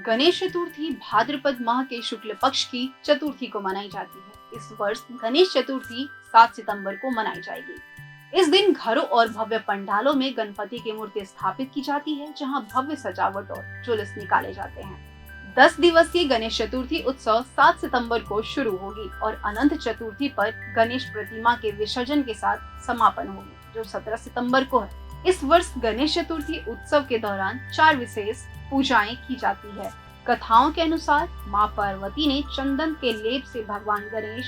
गणेश चतुर्थी भाद्रपद माह के शुक्ल पक्ष की चतुर्थी को मनाई जाती है। इस वर्ष गणेश चतुर्थी 7 सितंबर को मनाई जाएगी। इस दिन घरों और भव्य पंडालों में गणपति की मूर्ति स्थापित की जाती है, जहां भव्य सजावट और जुलूस निकाले जाते हैं। 10 दिवसीय गणेश चतुर्थी उत्सव 7 सितंबर को शुरू होगी और अनंत चतुर्थी पर गणेश प्रतिमा के विसर्जन के साथ समापन होगी, जो 17 सितंबर को है। इस वर्ष गणेश चतुर्थी उत्सव के दौरान 4 विशेष पूजाएं की जाती है। कथाओं के अनुसार माँ पार्वती ने चंदन के लेप से भगवान गणेश,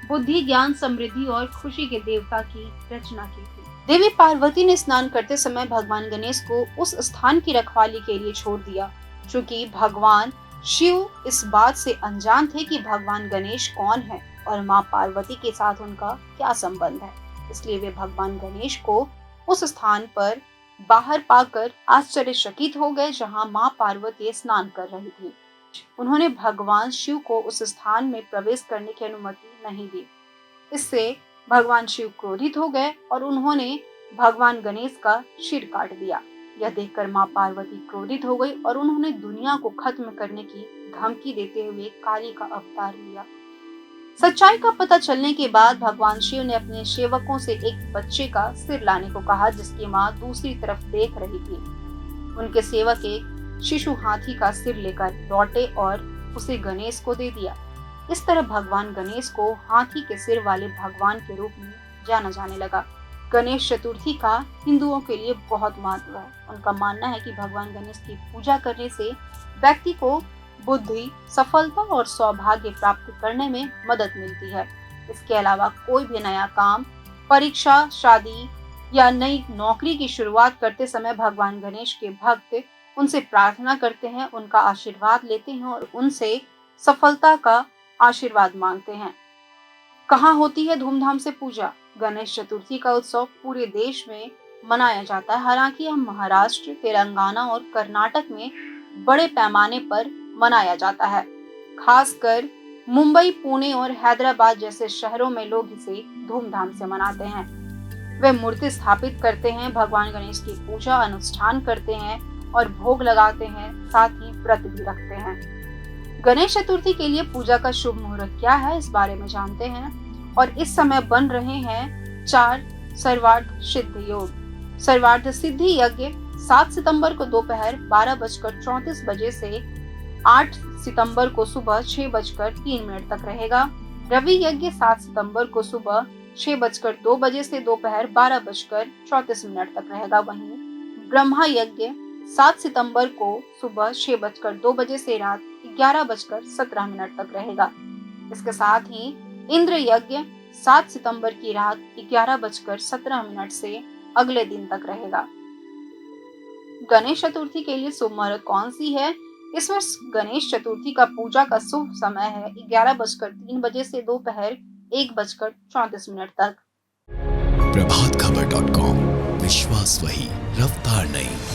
बुद्धि, ज्ञान, समृद्धि और खुशी के देवता की रचना की थी। देवी पार्वती ने स्नान करते समय भगवान गणेश को उस स्थान की रखवाली के लिए छोड़ दिया, चूँकि भगवान शिव इस बात से अनजान थे कि भगवान गणेश कौन है और माँ पार्वती के साथ उनका क्या संबंध है। इसलिए वे भगवान गणेश को उस स्थान पर बाहर पाकर आश्चर्यचकित हो गए, जहां मां पार्वती स्नान कर रही थी। उन्होंने भगवान शिव को उस स्थान में प्रवेश करने की अनुमति नहीं दी। इससे भगवान शिव क्रोधित हो गए और उन्होंने भगवान गणेश का सिर काट दिया। यह देखकर मां पार्वती क्रोधित हो गई और उन्होंने दुनिया को खत्म करने की धमकी देते हुए काली का अवतार लिया। सच्चाई का पता चलने के बाद भगवान शिव ने अपने सेवकों से एक बच्चे का सिर लाने को कहा, जिसकी मां दूसरी तरफ देख रही थी। उनके सेवक एक शिशु हाथी का सिर लेकर लौटे और उसे गणेश को दे दिया। इस तरह भगवान गणेश को हाथी के सिर वाले भगवान के रूप में जाना जाने लगा। गणेश चतुर्थी का हिंदुओं के लिए बहुत महत्व है। उनका मानना है कि भगवान गणेश की पूजा करने से व्यक्ति को बुद्धि, सफलता और सौभाग्य प्राप्त करने में मदद मिलती है। इसके अलावा कोई भी नया काम, परीक्षा, शादी या नई नौकरी की शुरुआत करते समय भगवान गणेश के भक्त उनसे प्रार्थना करते हैं, उनका आशीर्वाद लेते हैं और उनसे सफलता का आशीर्वाद मांगते हैं। कहाँ होती है धूमधाम से पूजा? गणेश चतुर्थी का उत्सव पूरे देश में मनाया जाता है। हालांकि यह महाराष्ट्र, तेलंगाना और कर्नाटक में बड़े पैमाने पर मनाया जाता है। खासकर मुंबई, पुणे और हैदराबाद जैसे शहरों में लोग इसे धूमधाम से मनाते हैं। वे मूर्ति स्थापित करते हैं, भगवान गणेश की पूजा अनुष्ठान करते हैं और भोग लगाते हैं, साथ ही व्रत भी रखते हैं। गणेश चतुर्थी के लिए पूजा का शुभ मुहूर्त क्या है, इस बारे में जानते हैं। और इस समय बन रहे हैं 4 सर्वार्थ सिद्ध योग। सर्वार्थ सिद्धि यज्ञ 7 सितंबर को दोपहर 12:34 बजे से 8 सितंबर को सुबह 6:03 तक रहेगा। रवि यज्ञ 7 सितंबर को सुबह 6:02 बजे से दोपहर 12:34 तक रहेगा। वहीं ब्रह्मा यज्ञ 7 सितंबर को सुबह 6:02 बजे से रात 11:17 तक रहेगा। इसके साथ ही इंद्र यज्ञ 7 सितंबर की रात 11:17 से अगले दिन तक रहेगा। गणेश चतुर्थी के लिए शुभ मुहूर्त कौन सी है? इस वर्ष गणेश चतुर्थी का पूजा का शुभ समय है 11:03 बजे से दोपहर 1:34 तक। प्रभात खबर.com, विश्वास वही, रफ्तार नहीं।